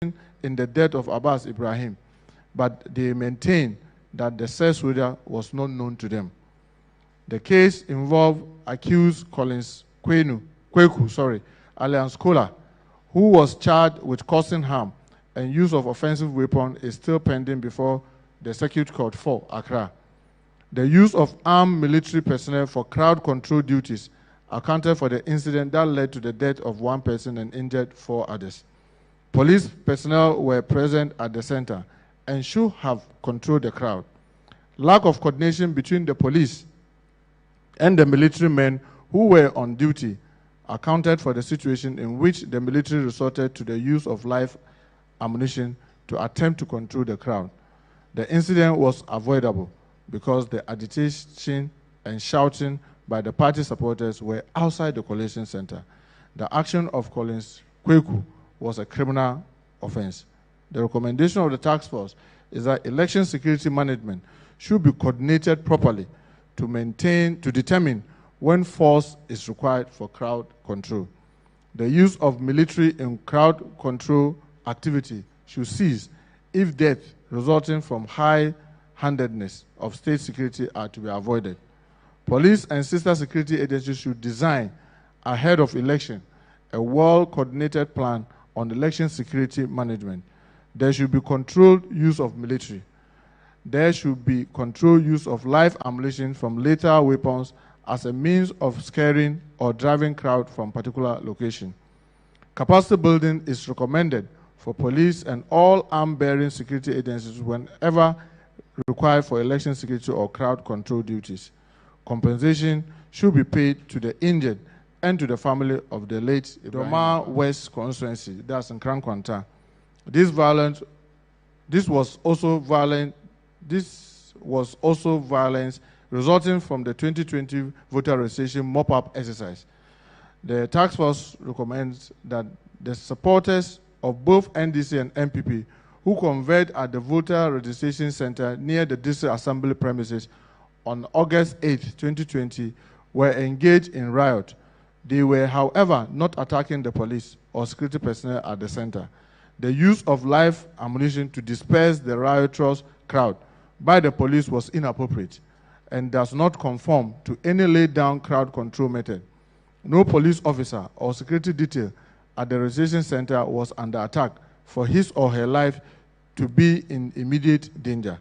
in the death of Abbas Ibrahim, but they maintain that the sex worker was not known to them. The case involved accused Collins Kweku, alias Kola, who was charged with causing harm and use of offensive weapon, is still pending before the Circuit Court for Accra. The use of armed military personnel for crowd control duties accounted for the incident that led to the death of one person and injured 4 others. Police personnel were present at the center and should have controlled the crowd. Lack of coordination between the police and the military men who were on duty accounted for the situation in which the military resorted to the use of live ammunition to attempt to control the crowd. The incident was avoidable because the agitation and shouting by the party supporters were outside the collation center. The action of Collins Kweku was a criminal offense. The recommendation of the task force is that election security management should be coordinated properly to determine when force is required for crowd control. The use of military in crowd control activity should cease if death resulting from high-handedness of state security are to be avoided. Police and sister security agencies should design, ahead of election, a well-coordinated plan on election security management. There should be controlled use of military. There should be controlled use of live ammunition from lethal weapons as a means of scaring or driving crowd from particular location. Capacity building is recommended for police and all arm-bearing security agencies whenever required for election security or crowd control duties. Compensation should be paid to the injured and to the family of the late Doma West constituency, that's in Krankwanta. This was also violence resulting from the 2020 voter registration mop-up exercise. The task force recommends that the supporters of both NDC and MPP who converged at the voter registration center near the district assembly premises on August 8, 2020, were engaged in riot. They were, however, not attacking the police or security personnel at the center. The use of live ammunition to disperse the riotous crowd by the police was inappropriate and does not conform to any laid-down crowd control method. No police officer or security detail at the registration center was under attack for his or her life to be in immediate danger.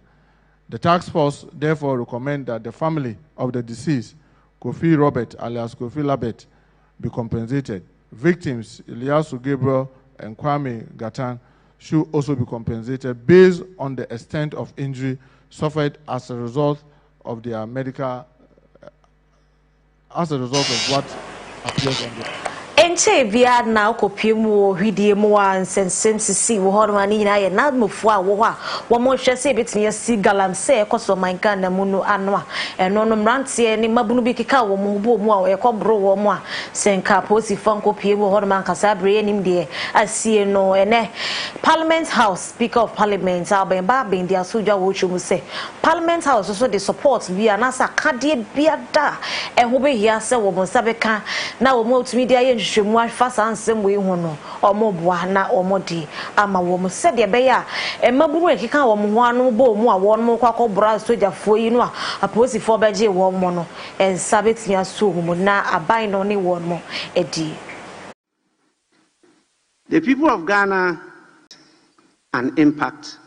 The task force therefore recommends that the family of the deceased, Kofi Robert alias Kofi Labet, be compensated. Victims, Ilyasu Gabriel and Kwame Gatan, should also be compensated based on the extent of injury suffered as a result of their medical, as a result of what appears on the Enche via now copium hidi moan sense see hormani na ye na mofo a wo ho a wo mo hwe se betini si galamse ekoso manka na munu anwa eno no mrantie ni mabunu bi keka wo mo bo mu a ekobro wo mo a senka posi fon kopie wo horman kasa bre nim de asie no ene Parliament House Speaker of Parliament Albemba bin dia soja wo chumu se Parliament House also the support via na sakade bia da ho be hia se wo mo sabeka na wo mo tumi dia ye nhwehwemu afasa ansem we hu no omoboa na omodi ama wo mo se de be ya maburu ekeka wo mo ho anu bo mu a wo no kwakọ bra soja fo yi no a aposifo beje wo mo no ensabetia so mu na aban no ne wo mo edi. The people of Ghana an impact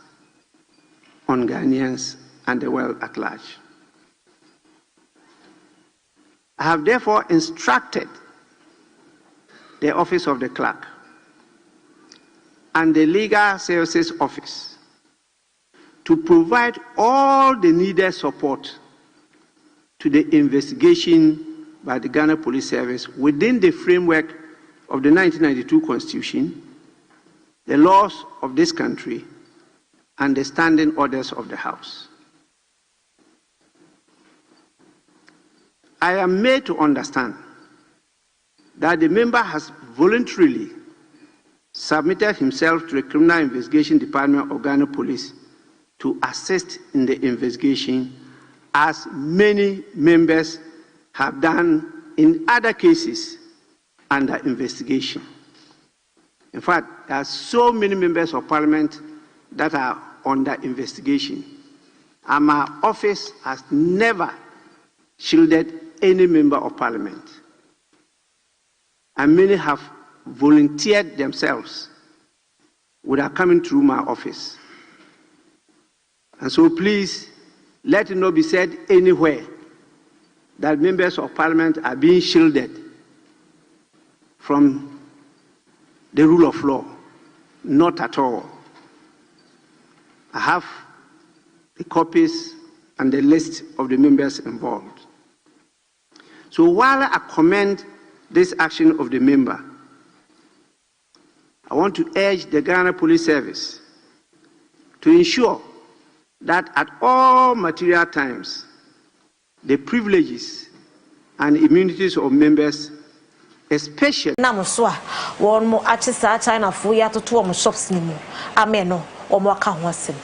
on Ghanaians and the world at large. I have therefore instructed the Office of the Clerk and the Legal Services Office to provide all the needed support to the investigation by the Ghana Police Service within the framework of the 1992 Constitution, the laws of this country, and the standing orders of the House. I am made to understand that the member has voluntarily submitted himself to the Criminal Investigation Department of Ghana Police to assist in the investigation, as many members have done in other cases under investigation. In fact, there are so many members of parliament that are under investigation. And my office has never shielded any member of parliament. And many have volunteered themselves without coming through my office. And so please, let it not be said anywhere that members of parliament are being shielded from the rule of law. Not at all. I have the copies and the list of the members involved. So while I commend this action of the member, I want to urge the Ghana Police Service to ensure that at all material times, the privileges and immunities of members, especially one more artist China for ya to 2 shops ni mu ameno omo aka ho asem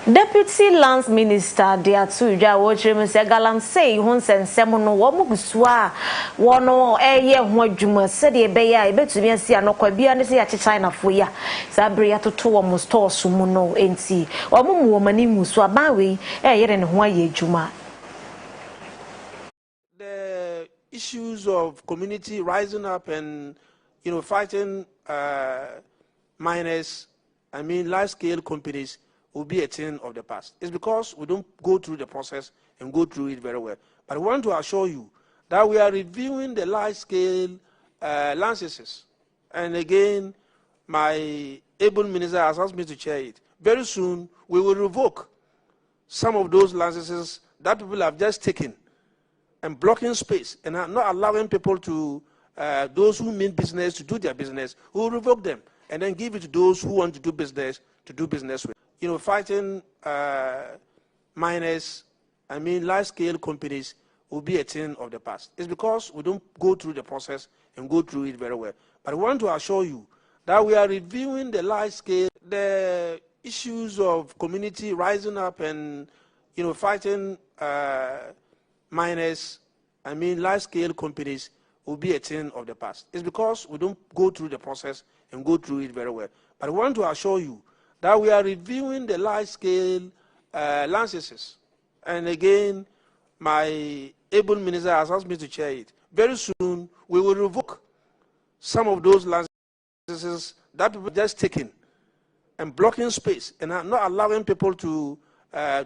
Deputy Lands Minister Diatu Jawochim say galamsey ho nsensem no wo mugusu a wono eye ho adwuma sede ebeya ebetumi asi anokwa bia ne se ya China fo ya sabre ya toto wo mo store so mu no enti wo mu wo mani musu abawe yere ne ho aye adwuma. The issues of community rising up and fighting miners, large-scale companies will be a thing of the past. It's because we don't go through the process and go through it very well. But I want to assure you that we are reviewing the large-scale licenses. And again, my able minister has asked me to chair it. Very soon, we will revoke some of those licenses that people have just taken and blocking space and not allowing people to, those who mean business to do their business, we will revoke them and then give it to those who want to do business with. Fighting miners, large-scale companies will be a thing of the past. It's because we don't go through the process and go through it very well. But I want to assure you that we are reviewing the large-scale, the issues of community rising up and, fighting miners, large-scale companies will be a thing of the past. It's because we don't go through the process and go through it very well. But I want to assure you that we are reviewing the large-scale licenses. And again, my able minister has asked me to chair it. Very soon, we will revoke some of those licenses that people just taken and blocking space and not allowing people to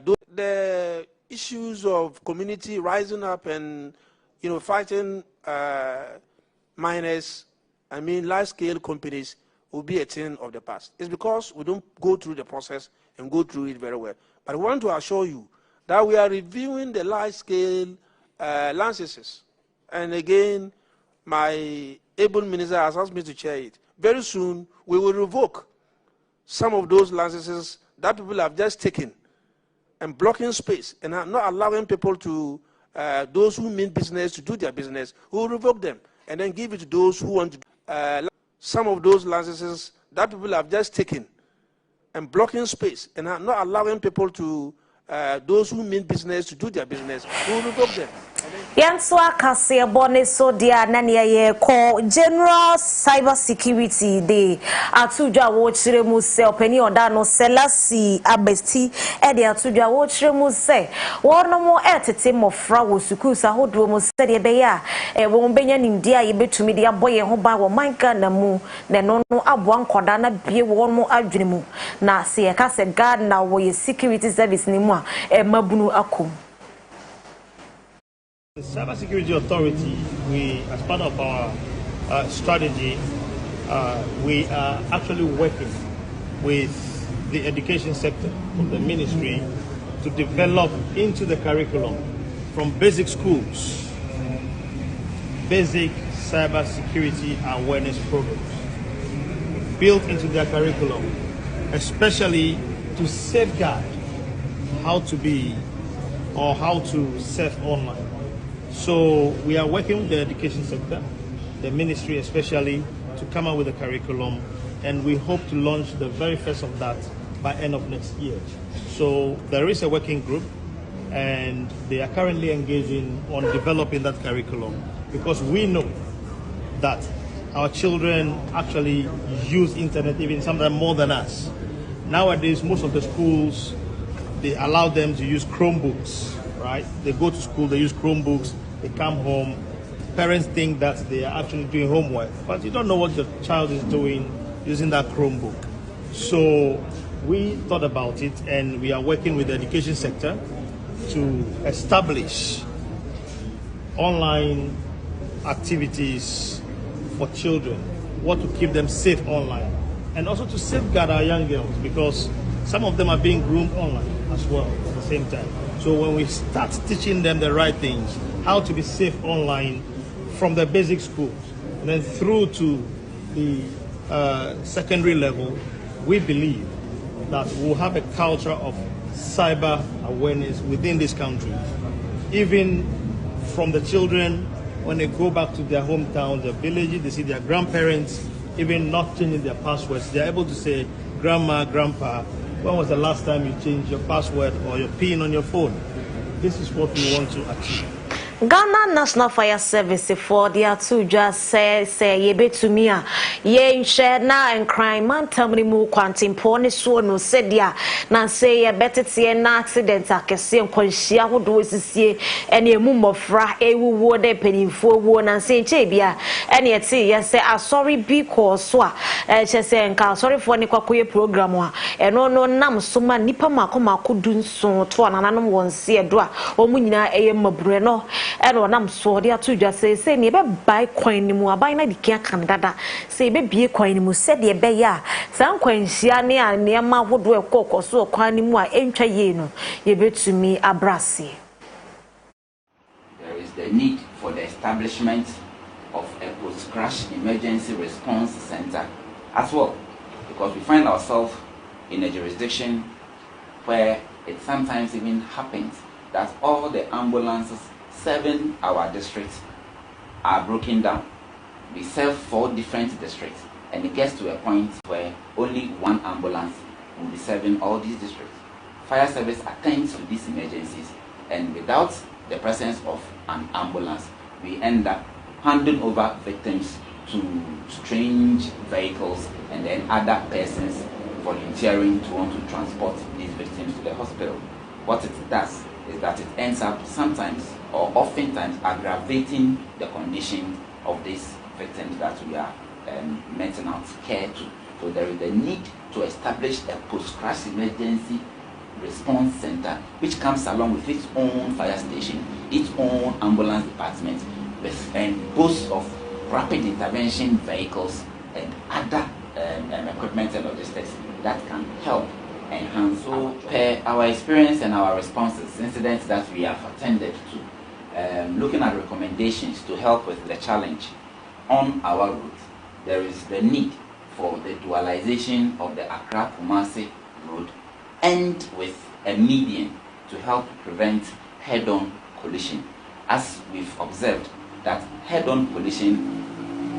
do the issues of community rising up and, fighting miners, large-scale companies will be a thing of the past. It's because we don't go through the process and go through it very well. But I want to assure you that we are reviewing the large-scale licenses. And again, my able minister has asked me to chair it. Very soon, we will revoke some of those licenses that people have just taken and blocking space and not allowing people to, those who mean business to do their business, we will revoke them and then give it to those who want to some of those licenses that people have just taken and blocking space and not allowing people to, those who mean business to do their business, we will revoke them. Yanswa kase bone so dia nania ye ko General Cyber Security Day atudwa wo chire mu se opani oda no selasi abesti e de atudwa wo chire mu se wono mo etete mofra wo sukuu sa hodo mu se de be ya e wo benya nimdia ye betumi de aboye ho ba wo manka na mu ne no no abo ankoda na bie wo mo adwene mu na se ye kase guard na wo ye security service ni mu a e mabunu akom. The Cybersecurity Authority, we, as part of our strategy, we are actually working with the education sector of the ministry to develop into the curriculum from basic schools, basic cybersecurity awareness programs built into their curriculum, especially to safeguard how to be or how to surf online. So we are working with the education sector, the ministry especially, to come up with a curriculum, and we hope to launch the very first of that by end of next year. So there is a working group, and they are currently engaging on developing that curriculum, because we know that our children actually use internet even sometimes more than us. Nowadays, most of the schools, they allow them to use Chromebooks, right? They go to school, they use Chromebooks, they come home, parents think that they are actually doing homework, but you don't know what your child is doing using that Chromebook. So we thought about it, and we are working with the education sector to establish online activities for children, what to keep them safe online, and also to safeguard our young girls, because some of them are being groomed online as well at the same time. So when we start teaching them the right things, how to be safe online from the basic schools, and then through to the secondary level, we believe that we'll have a culture of cyber awareness within this country. Even from the children, when they go back to their hometowns, their villages, they see their grandparents even not changing their passwords. They're able to say, Grandma, Grandpa, when was the last time you changed your password or your PIN on your phone? This is what we want to achieve. Ghana National Fire Service for the Atuja say ye betumi a ye nhwe na enkran mantamni mu kwantimpo ne so no sedia na say ye betete na accident akese nkwanhia hodo sisie ene emu mofra ewuwo de penifo wuo na say nche bia ene ete ye say asori bi ko so a che say nka asori fo ne kwakoye program a eno no nam so ma nipa makomako dunso to anananom wonse edo a omunyina eye mabure no eno nam so de atudwa say ne be buy coin ni mu aban na dikia kan dada say be bie coin ni mu se de be ya san kwanhia ne a ne ma hodo ekoko so kwan ni mu a entwa ye no ye betumi abrase. There is the need for the establishment of a post-crash emergency response center as well, because we find ourselves in a jurisdiction where it sometimes even happens that all the ambulances serving our districts are broken down. We serve 4 different districts, and it gets to a point where only one ambulance will be serving all these districts. Fire service attends to these emergencies, and without the presence of an ambulance, we end up handing over victims to strange vehicles and then other persons volunteering to want to transport these victims to the hospital. What it does is that it ends up sometimes or oftentimes aggravating the condition of these victims that we are meting out care to. So there is a need to establish a post-crash emergency response center, which comes along with its own fire station, its own ambulance department, and boasts of rapid intervention vehicles and other equipment and logistics that can help enhance. So, per our experience and our responses, incidents that we have attended to, looking at recommendations to help with the challenge on our route, there is the need for the dualization of the Accra-Kumasi road and with a median to help prevent head-on collision, as we've observed that head-on collision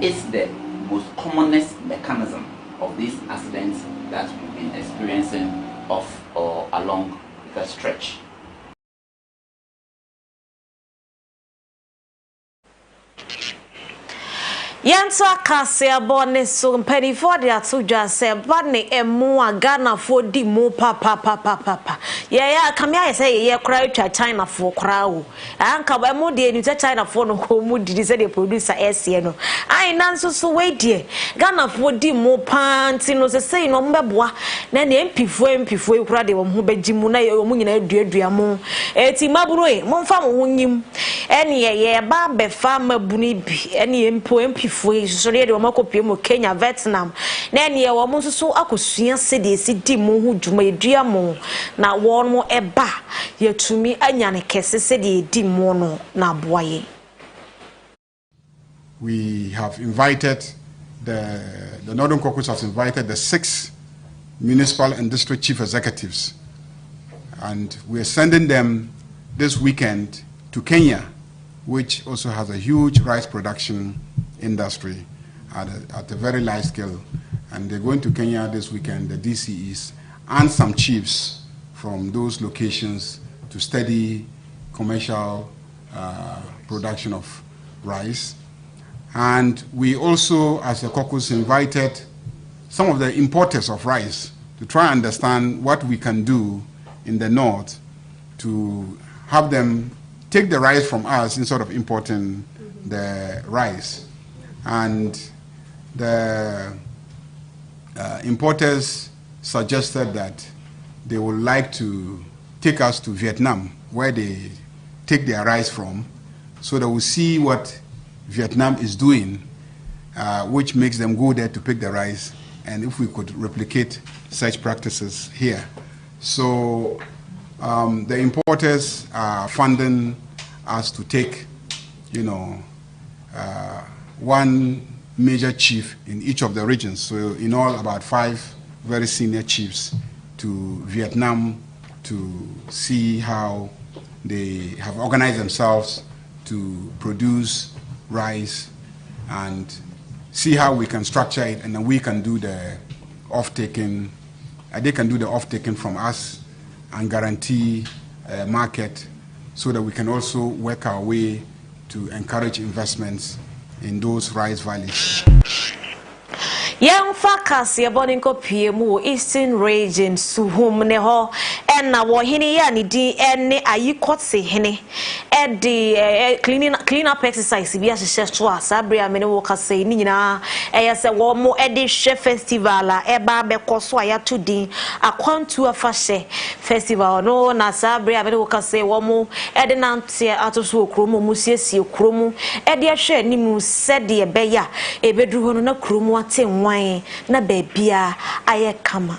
is the most commonest mechanism of these accidents that we've been experiencing off or along the stretch. Yanto akase abone so mpani for de atodwa se ba ne emu agana fo di mu papa ya kamia say ye kra twa China fo kra wo anka ba mu de ni China fo no ko mu di se de producer SE no ai nanso so we die Ghana fo di mu panti no se sei no mbeboa na ne mpifo kra de wo ho begimu na ye mu nyina aduadua mu eti maburo e momfa mo nyim ene ye ba befa mabuni bi ene mpo foi so de makopie mo Kenya Vietnam na ne ye wo mo so akosua se de si di mo hu dwuma edua mo na wo mo eba yetumi anya ne kese se de di mo no na boaye. We have invited the Northern Caucus has invited the 6 municipal and district chief executives, and we are sending them this weekend to Kenya, which also has a huge rice production industry at a very large scale. And they're going to Kenya this weekend, the DCEs, and some chiefs from those locations to study commercial production of rice. And we also, as a caucus, invited some of the importers of rice to try and understand what we can do in the north to have them take the rice from us instead of importing the rice. And the importers suggested that they would like to take us to Vietnam, where they take their rice from, so that we see what Vietnam is doing, which makes them go there to pick the rice, and if we could replicate such practices here. So the importers are funding us to take, one major chief in each of the regions. So in all, about 5 very senior chiefs to Vietnam to see how they have organized themselves to produce rice and see how we can structure it, and then we can do the off-taking. They can do the off-taking from us and guarantee a market so that we can also work our way to encourage investments in those rice valleys. Young Fakas, your boning copy, more Eastern region, Suhum Neho, and now Hini Yanni, and are you caught say Henny? At the clean up exercise, be as a chef to us, Sabria Menoka say Nina, as a warm more Edish festival, Eba Becoswaya to D, a quantua fashe festival, no, Nasabria Menoka say Womo, Edenantia out of Cromo, Musiesi, Cromo, Edia Shed Nimu said the Beya, a bedroom no Cromo, na bebia aye kama.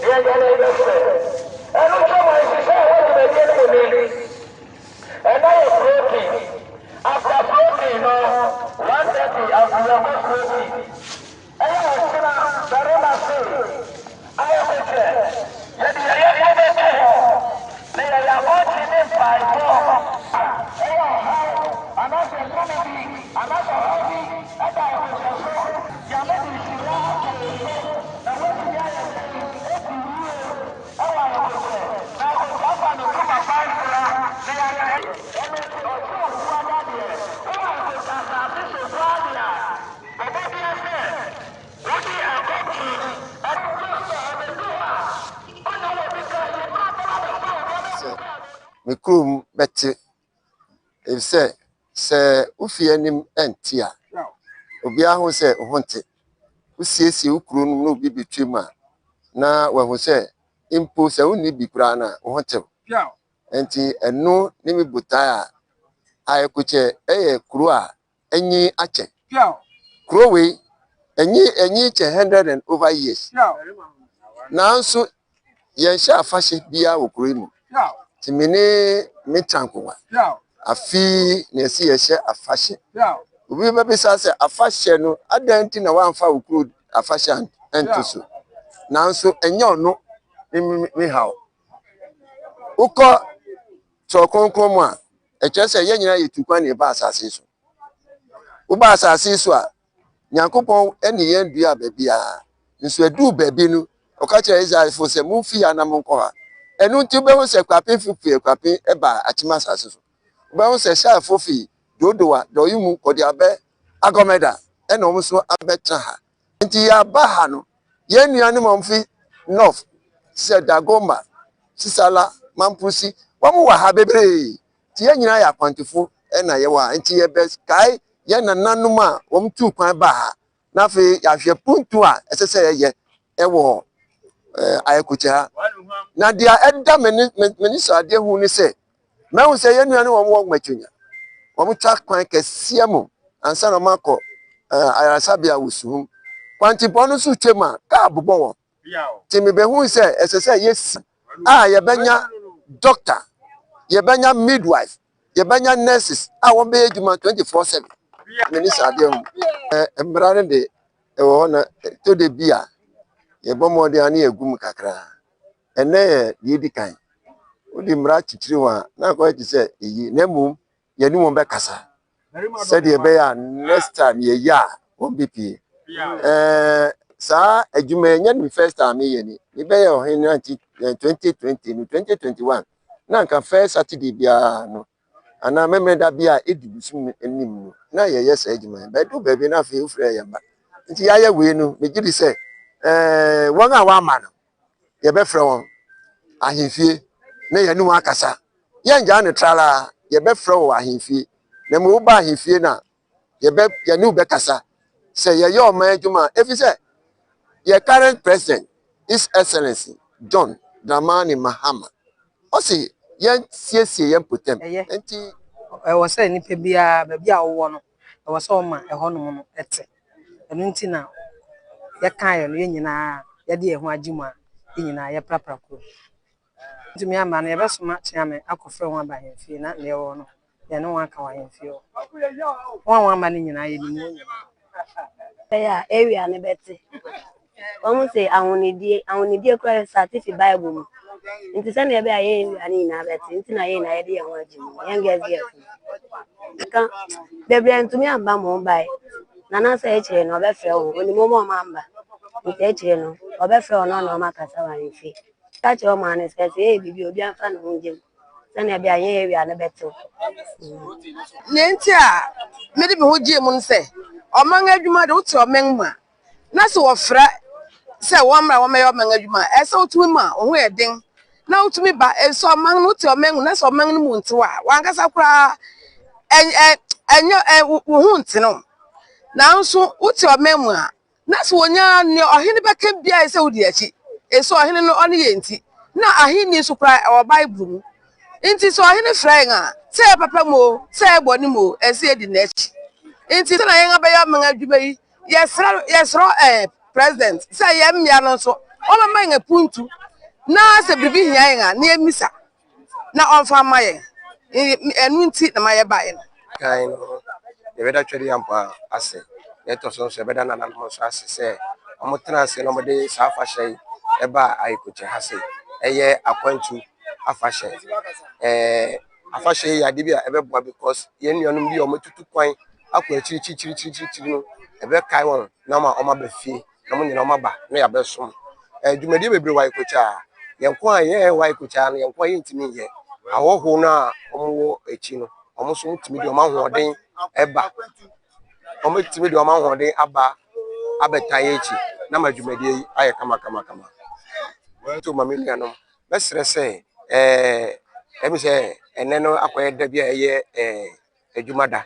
Yeah, me krom bete if se ufi anim enti a obi ahu se ohonte usiesie ukuru no obi betwema na wahu se impo se uni bi kura na ohonte enti eno ni mi buta a ayekuche kuro a enyi ache kuro we enyi che 100 and over years na so yen sha afashe bia okuro mu timene metankowa afi na esi ye afashe obi be sa se afashe no adanti na wanfa okuro afashe entuso na so enye ono mi hawo uko so konkron mu a eche se ye nyina yetukwan ne ba asase so wo ba asase so a nyankopon eni yen dua ba bia nso adu ba bi nu okacha Israel fo se mu fi anam nko ha enu nti be ho se kwape fifi kwape eba atima asase so be ho se sha fofi dodowa do yimu kodi abe agomeda ena omo so abetra ha nti ya ba ha no ye nua ne momfi north se dagoma sisala mampusi wamu wa ha bebre ti ye nyina ya kwantefo ena ye wa nti ye be kai ye nananum a wom tu kwan ba ha na fe ya hwe puntu a esese ye ewo ayekucha na dia eda menisa ade hu ni se mehu se ye nua ne wom matwunya wom twa kwan kese mu ansa na makọ ayasabia wusuhum kwantipo no su twema ka bobo wo timi be hu se esese yes ye benya doctor ye benya midwife ye benya nurses won be ejuma 24/7 menisa ade hu embrane de ewo na to de bia ye bomo de ani egum kakra ene ye dikan odi mra chichiri wa na ko ti se yi nemu ye ni won be kasa said ye be ya next time ye ya won be pie sa ejuma nya ni first time ye ni be ye o hin 2020 ni 2021 na nka first Saturday bia no ana memeda bia edibusum enim no na ye yes ejuma be do baby na fe ufre ye ba nti ya ye we no me gidi se won a wa ma no ye be frɛ won ahemfie na ye nu akasa ye nja ne trala ye be frɛ wo ahemfie na mo ba ahemfie na ye nu be kasa say ye your man adwuma if you say your current president His Excellency John Dramani Mahama o say ye siesie ye potem enti e wo say nipa bia ba bia wo no e wo say o ma e honom no ete enu nti na ye kan ye no ye nyina ye de ye ho agimu a ye nyina ye prapra ko nti mi ama na ye besoma chiame akofre ho aba hemfie na ne wo no ye no wan ka wa hemfie won ama ne nyina ye ni mo ya area ne beti omo say ahonidie kra certificate bible mu nti se na ye be aye area ne nyina beti nti na ye na ye de ye ho agimu ye ngezi kan bebre ntumi amba mo bai na na se echire no be frɛ wo oni mo mamba nti echire no obe frɛ wo no na o makasa wa nfi ka che o ma ne se bibi obi afa no ngem se na be aye area ne beti ne nti a me de me ho gie mu nse oman adwuma de wote oman mu a na se wo frɛ se wo mra wo me oman adwuma e se wotumi ma wo ho eden na wotumi ba e so oman no wote oman mu na se oman no mu ntewa wankasa kura wo hu nte no na nso wote oman mu a na se wonya ne ohene beka bia se wodi achi e so ohene no one ye nti na ahini so kura e bible mu nti so ohene frɛ nga se papa mo se boni mo e se di nachi nti na yen abeya man adwuma yi yesro president se ye mmia no so o mama nga puntu na se bibi hia yen na emisa na onfa maye enu nti na maye bae no kai no ye beda twere yampa ase ye to so se beda na no so ase se omo tena ase no mo de sa afahye eba ayikoche hase eye akwantu afahye afahye ya de bia ebeboa because ye nuanum bi omo tutu kwan akwa chiri no ebe kai won na ma o ma ba fie na mo nyina o ma ba na ya be som dwumadi bebre wa ikocha yenko a ye wa ikocha no yenko ye ntimi ye awoho na omo echi no omo so ntimi de o ma hoden eba omo ntimi de o ma hoden aba abeta ye echi na ma dwumadi aye kama to ma me nuanom besre se Emi say eneno akoye da bia eye adwuma da.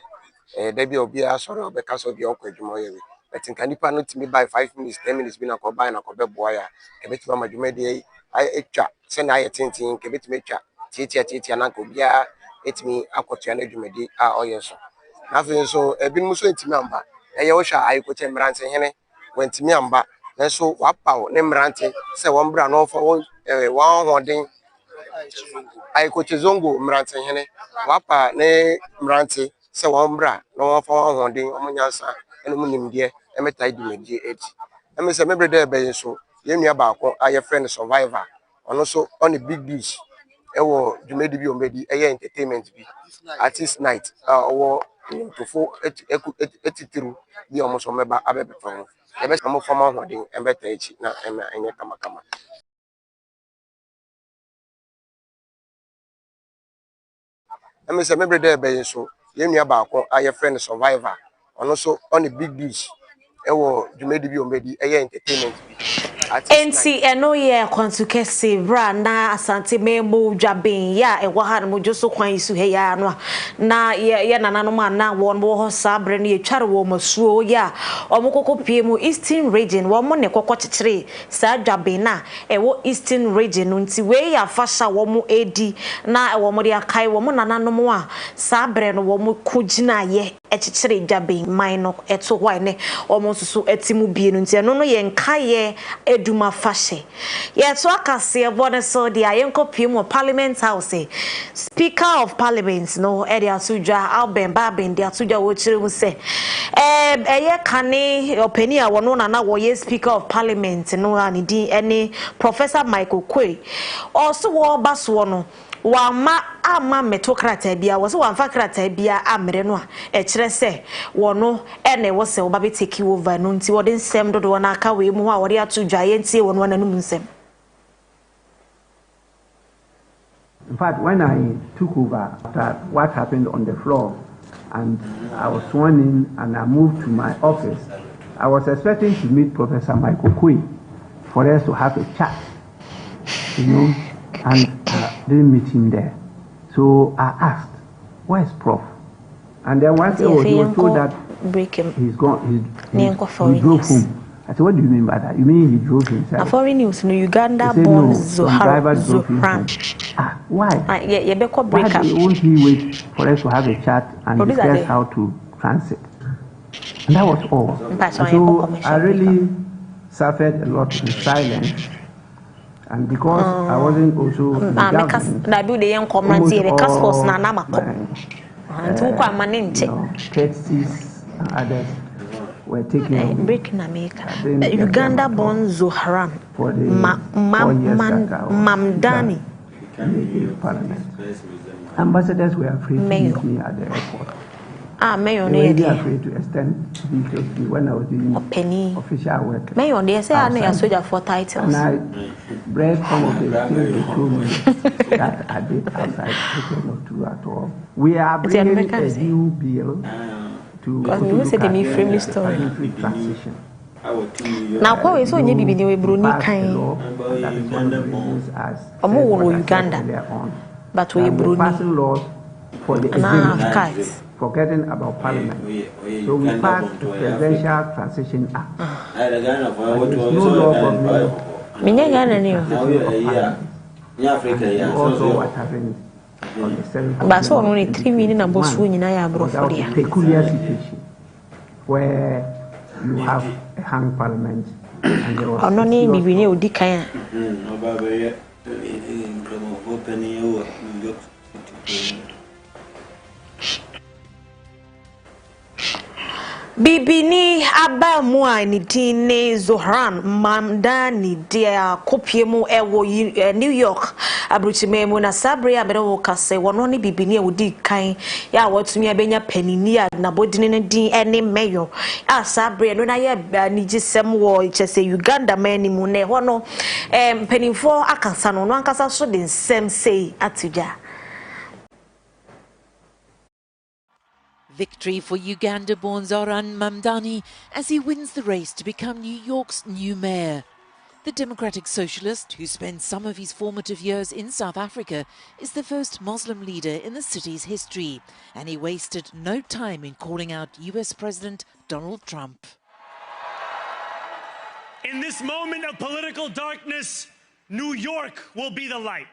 Da bia obi asori obeka so bia okọ adwuma ye. But nka nipa no timi by 5 minutes 10 minutes bi na ko buy na ko be boa ya. Kebeti ma adwuma de ai etwa se na aye tintin kebeti me twa titia na ko bia etimi akotua na adwuma di a oye so. Na fe so ebinum so etimi amba. Eye wo hwa ayikoche mrante hene wantimi amba. Na so wapaw ne mrante se wo mbra no fo won hoden ayikoche zongo mrante hene wapa ne mrante se wo mbra no won fo hoden omunyansa eno munimde emetai dimedi eti eme se mebre de be so ye nua ba ko aye friend survivor ono so on a big dish ewo dwumedi bi omedi eye entertainment bi artist night owo tofo etitiru bi omo so meba abebeto ho ebe se mo fama hoden embeta echi na enye kama eme se mebre de be so ye nua ba ko aye friend survivor ono so on a big dish ewo dwumedi bi omedi eye entertainment bi Enti eno ye kwantukese bra na asante memo dwaben ya ewo ha no joso kwan isu he ya no na ye nananom ana won bo ho sabre ne ye tware wo masuo ya omukoko pie mu Eastern region wo mo ne kokko kekere sa dwaben na ewo Eastern region nti we ya fasha wo mo edi na ewo mo de akai wo mo nananom a sabre no wo mo kugina ye ekekere dwaben man no eto hwa ne omo susu etimu bie no nti eno no ye nkaye eduma fashe ye to akase bone so dia yenko piem Parliament House Speaker of Parliament no ede asudwa Alben Babin dia asudwa wo kire mu se eye kane opani a wono na wo ye Speaker of Parliament no ani din ene Professor Michael Quay also wo baso no wama ama metokrata bia wo se wamfa krata bia amre no a e kire se wono ene wo se wo ba be take over no nti wo de nsem dodo na aka we mu a wo de atudwa ye ntie wono na num nsem. In fact, when I took over after what happened on the floor and I was sworn in and I moved to my office, I was expecting to meet Professor Michael Quay for us to have a chat, you know, and didn't meet him there. So I asked, where's Prof? And then once he was told that he's gone, he drove home. I said, what do you mean by that? You mean he drove himself? A foreign news no Uganda born Zohran. Why? Why won't he wait for us to have a chat and discuss how to transit? And that was all. So I really suffered a lot in silence. And because I wasn't also in the courtesies and others were taken breaking America. Uganda born Zohran Mamdani. Parliament. Ambassadors were afraid to meet me at the airport. Mayor, they were afraid to extend details to me when I was doing official work. Mayor, they say I need a soldier for titles. And I read some of the things they told me that I did outside. It was not true at all. We are bringing a new bill to transition. Now, what is on you? We Bruni kind. Uganda, but we Bruni passing laws for the executive. Forgetting about Parliament. So we passed the Presidential Transition Act. There is no law governing also what happened on the 7th of without a peculiar situation where you have a hung Parliament and there was Bibini aba mua ni dine Zohran Mamdani dia kopiemu ewo New York abruchime mu na sabre abere wo kase wono ne bibini odi kan ya watumi abenya panini a na bodine ne din ene meyo a sabre no na ye ni gisem wo chese Uganda mani mu ne hono panifo akasa no ankasa so de nsem sei atuja. Victory for Uganda-born Zohran Mamdani as he wins the race to become New York's new mayor. The democratic socialist, who spent some of his formative years in South Africa, is the first Muslim leader in the city's history, and he wasted no time in calling out US President Donald Trump. In this moment of political darkness, New York will be the light.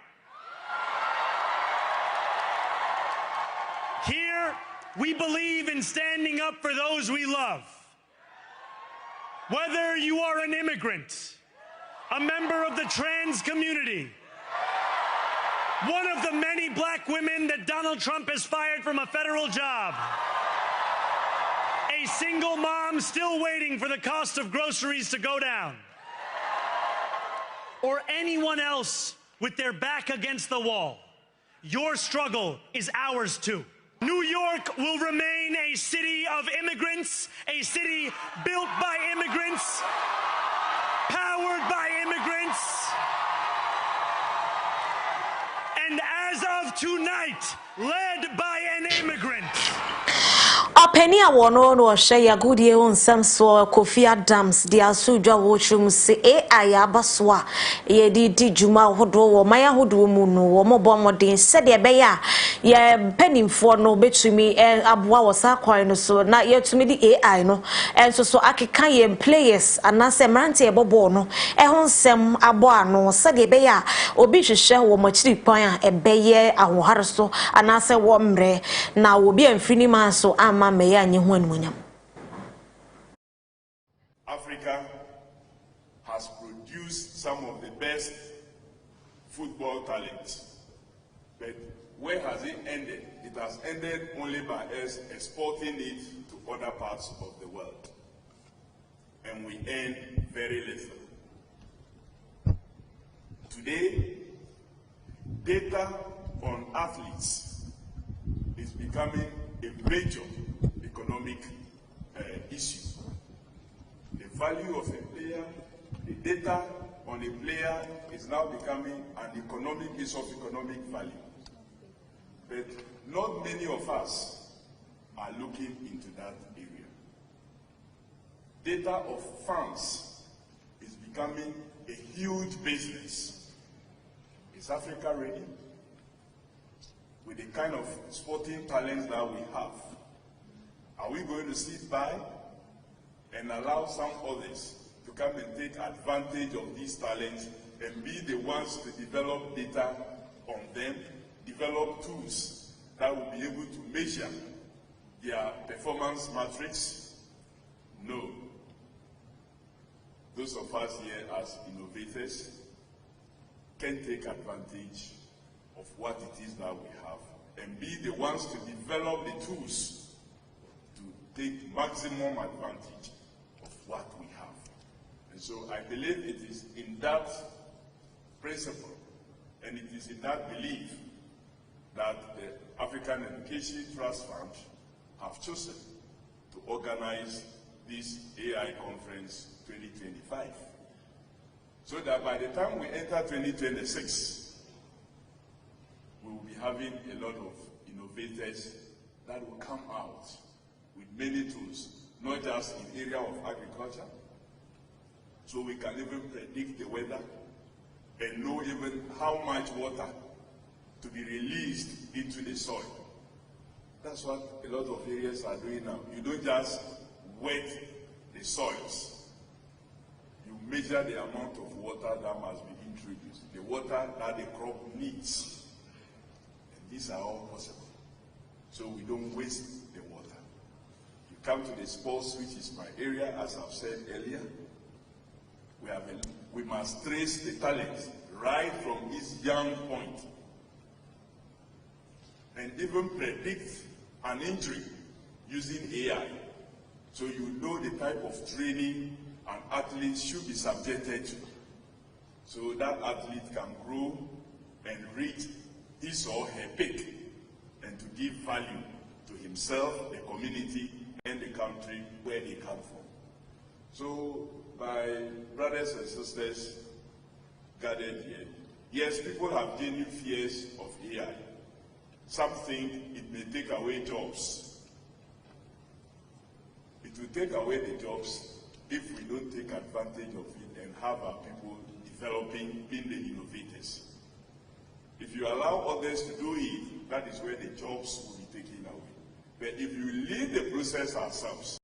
Here, we believe in standing up for those we love. Whether you are an immigrant, a member of the trans community, one of the many black women that Donald Trump has fired from a federal job, a single mom still waiting for the cost of groceries to go down, or anyone else with their back against the wall, your struggle is ours too. New York will remain a city of immigrants, a city built by immigrants, powered by immigrants, and as of tonight, led by an immigrant. Penny a wono no hye yagudie on samso Kofi Adams dia sujwa wochum se AI abaso a ye di juma hodo wo maya hodo mu no wo mobo modin se de be ya ye penimfo no betumi aboa wo sa kwan no so na ye tumi di AI no enso so akeka ye players anase mrante ebobo no ho nsem abo ano se de be ya obi hwehwe wo machiri kwan a ebeye ahohare so anase wo mre na obi amfini man so ama Africa has produced some of the best football talent, but where has it ended? It has ended only by us exporting it to other parts of the world, and we earn very little. Today, data on athletes is becoming a major economic issue. The value of a player, the data on a player is now becoming an economic piece of economic value. But not many of us are looking into that area. Data of fans is becoming a huge business. Is Africa ready? With the kind of sporting talents that we have, are we going to sit by and allow some others to come and take advantage of these talents and be the ones to develop data on them, develop tools that will be able to measure their performance matrix? No. Those of us here as innovators can take advantage of what it is that we have and be the ones to develop the tools to take maximum advantage of what we have. And so I believe it is in that principle and it is in that belief that the African Education Trust Fund have chosen to organize this AI Conference 2025. So that by the time we enter 2026, we will be having a lot of innovators that will come out with many tools, not just in the area of agriculture, so we can even predict the weather and know even how much water to be released into the soil. That's what a lot of areas are doing now. You don't just wet the soils. You measure the amount of water that must be introduced, the water that the crop needs. These are all possible, so we don't waste the water. You come to the sports, which is my area, as I've said earlier. We must trace the talent right from this young point and even predict an injury using AI. So you know the type of training an athlete should be subjected to, so that athlete can grow and reach his or her peak and to give value to himself, the community, and the country where they come from. So, my brothers and sisters gathered here, yes, people have genuine fears of AI. Some think it may take away jobs. It will take away the jobs if we don't take advantage of it and have our people developing, being the innovators. If you allow others to do it, that is where the jobs will be taken away. But if you lead the process ourselves,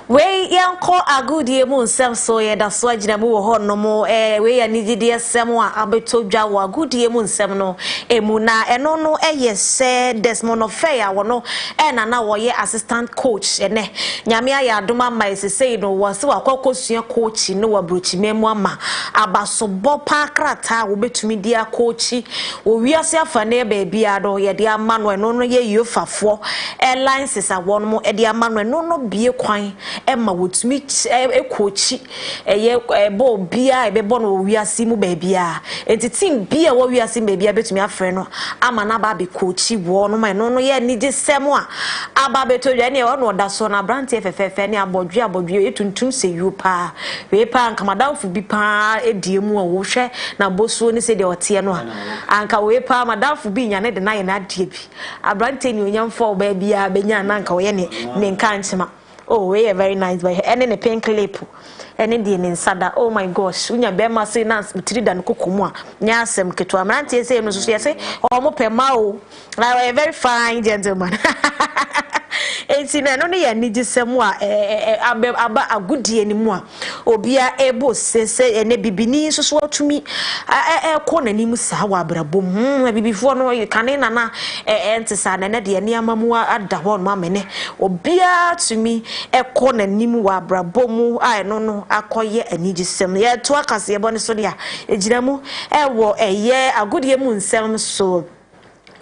we yanko agudie mu nsem so ye da so agina mu wo ho no mo we ya nigide asem a abetodwa wo agudie mu nsem no emu na eno no se Desmond Ofeya wo no na wo ye assistant coach ene nyame ya adoma mai sesei no wo se wakokosua coach no wa brochimemu ama abasobo pa krata wo betumi dia coach wo wiase afa na ba bia do ye dia ma no eno no ye yofafo airlines a wo no dia ma no eno no bie kwan Emma wotumi ekochi bo bia ebebo no wiase mu ba bia entitim bia wo wiase ba bia betumi afre no ama na ba be kochi wo no ma no ye ni gisem a aba beto ya ne no da so na brand efefefe ne abodwe etuntum se yu pa we pa nka madamfo bi pa edie mu a wo hwe na bosuo ni se de ote no a anka we pa madamfo bi nya ne de na ye na adie bi abrante ni onyamfo ba bia benya na anka wo ye ne nka nchema. Oh, we are very nice by any the pink lip. Any the insada. Oh my gosh, unya bema say nance mitiri dan kukumwa. Nyasem ketu amranti say no so say oh mo pema o. A very fine gentleman. Enti na no ne ya nigisem aba agudie ni mu a obia ebo sese ene bibini so atumi ko na nimu sa wa brabom bibifo no kane na entisa na ne de ne amamu ada ho no amene obia tumi ko na nimu wa brabom no akoye anigisem ye to akase ebo ne so dia ejiramu ewo eye agudie mu nsem so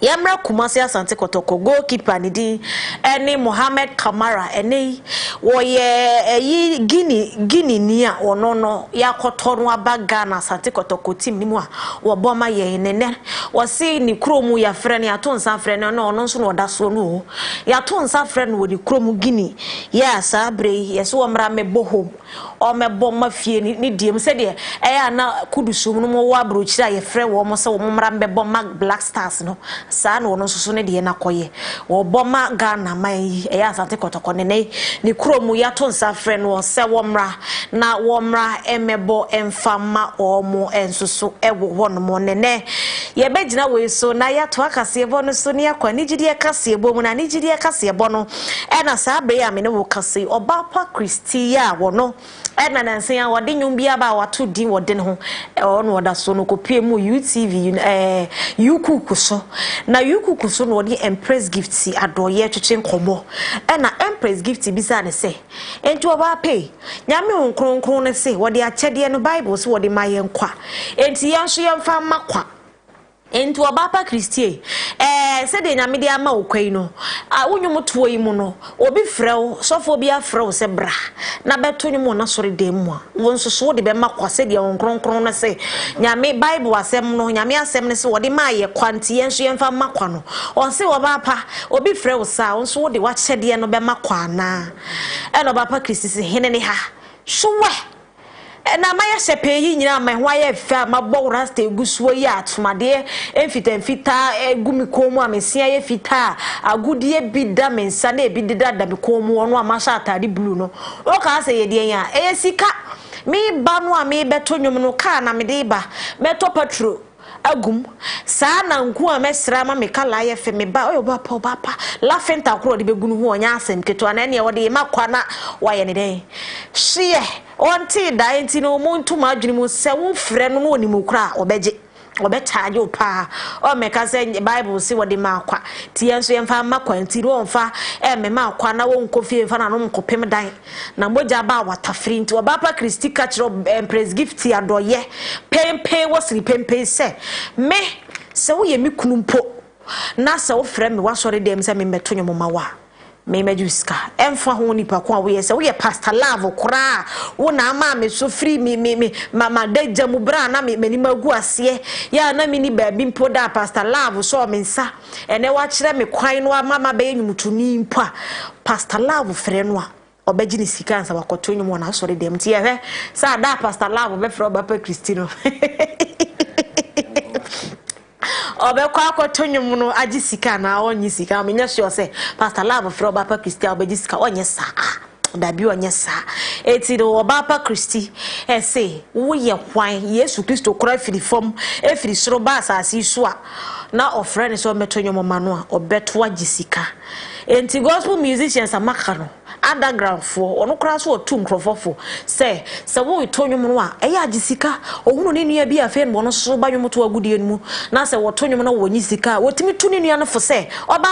Yamra Kumasi Asante Kotoko goalkeeper ni di eni Mohamed Kamara eni wo ye Guinea nia ono no yakoto no abaga na Asante Kotoko team ni mu a wo boma ye nene wo si ni kromu ya frɛ ne ato nsa frɛ ne no ono nso no da so no ya to nsa frɛ no wo di kromu Guinea ya sabre yeso wo mra me bohom o me boma fie ni diem se de eya na kudusum no mo wo abrochira ye frɛ wo mo se wo mra me boma Black Stars no sa na wono soso ne de na koye wo boma Ghana mai Asante Kotoko ne ni kromu ya to nsa frɛ no se wo mra na wo mra emebo emfama omo ensoso ewo wono mo ne ye begina we so na ya to akase ebo no so ne akwa ni gidi akase ebo mu na ni gidi akase ebo no na sa bre ya me ne wo kase Obapa Christy ya wono na nansen ya wode nyum bia ba wato din wode ne ho ono wada so no kopie mu UTV yukuku so na yukuku so no wode Empress Gift adoye twetwe nkomo na Empress Gift bi sa ne se enti oba pay nyame nkronkron ne se wode akyede no Bible so wode maye nkwa enti yanso yemfa makwa Enti Obapa Christie se de nyame de ama okwai no wonwom to yi mu no obi frɛw sofo bi afrɛw se bra na beto nyum na sori de mu a won so so de be makwa se de nkronkron na se nyame Bible asɛm no nyame asɛm ne se wode ma ye kwanti yenso yemfa makwa no on se Obapa obi frɛw sa won so de wakyɛde no be makwa na Obapa Christie se hene ne ha sowe na maya sepe yi nyina ma ho aye fa mabɔ rasta egusuo yi atomade emfita egumi komu amesia ye fita agudie bi da mensa na ebi dida da bi komu ono amasha atade blue no o ka se ye de yan sika mi ba no a mi beto nwom no ka na me de ba beto petrol agum sa na nku a mesra ma me kala ye fe me ba Obapa la fenta kro de begunu ho onya asem keto na ne wode ma kwa na wa ye ne den hye onti da enti no muntu ma adwene mu se wo frɛ no no oni mu kra obeje obetaje opa o meka se Bible si wode ma akwa ti yenso yemfa makwa nti ro onfa me ma akwa na wo nkofie mfa na no nkopem dan na moja ba watafri nti Obapa Christy kachiro Empress Gift adoye pempe wasri pempe se me se wo ye mi kunumpo na se wo frɛ me wasori dem se me meto nyomo mawa me majuska emfa ho nipa ko wo ye se wo ye Pastor Love kora wo na ama me so free me mama daja mu bra na me mani magu ase ya na me ni ba bi mpo da Pastor Love so me nsa ene wa kire me kwan no mama be nyumtuni mpo Pastor Love frɛ no a obeji ni sika ansa wakoto nyum na sori dem ti ye sa da Pastor Love be frɛ Obapa Christy no obekwa akotonyum no agisika na onyi sika menya sure say Pastor Love frɛ Obapa Christy obegisika onye sa da bi onye sa eti do obapa Christi say wo ye kwan Yesu Kristo kora firi fom efiri soro ba asase so a na ofre ne so meto nyomoma no a obeto agisika enti gospel musicians amaka no underground for ono kra so otu nkrofofo say wo to nwom no a eya agisika ohunu ne nua bi afen bo no so ba nwom to agudie mu na say wo to nwom no wo nyisika wotimi tu ne nua no fo say oba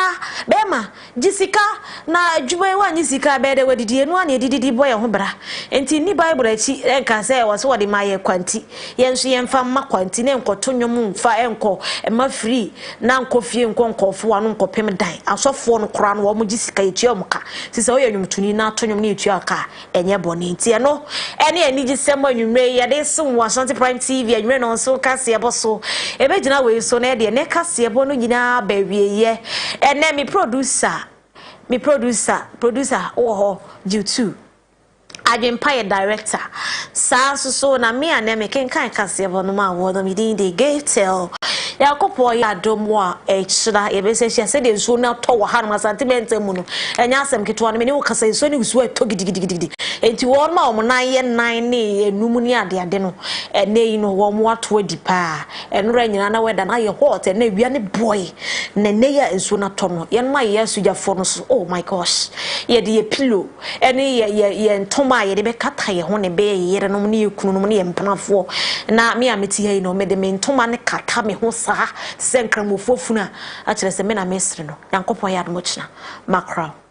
bema gisika na adwuma wa nyisika be de wadidie no na edididi boy ho bra enti ni bible achi enka say wo so wode maye kwanti yenso yemfa ma kwanti ne nkoto nwom mfa enko ma free na nkofie nkonkofo wa no nkopem dan asofo no kra no wo mo gisika etua omka sisi wo ye tuni na tonwom na etua ka enye bone ntie no ene ani gisem anwumre ye de sum Ashanti Prime TV anwumre no so kase eboso ebegina we so na de ne kase ebo no nyina ba wieye ene mi producer oh J2 Empire director so na me and me ken kan kase ebo no ma wo no mi din de gatel Yakopo ya domwa echira yebese hia se de nso na to wo ha no sentiment mu no enya asem ketwa no me ne wo kasa nso ne wusu eto gidigidi enti wo ma wo nan ye nan ne enum ni ade no ene yi no wo mo ato adi pa enura nyina na weda na ye hot na wia ne boy ne ne ya nso na to no ye ma ye asujafo no so oh my gosh ye de ye pillow ene ye ntoma ye de be kata ye ho ne be ye no ne ye kunu no ne ye mpanafo na me ameti he no me de me ntoma ne kata me ho sa senkramofo funa a kire se me na mesre no yankopon ya admochina makra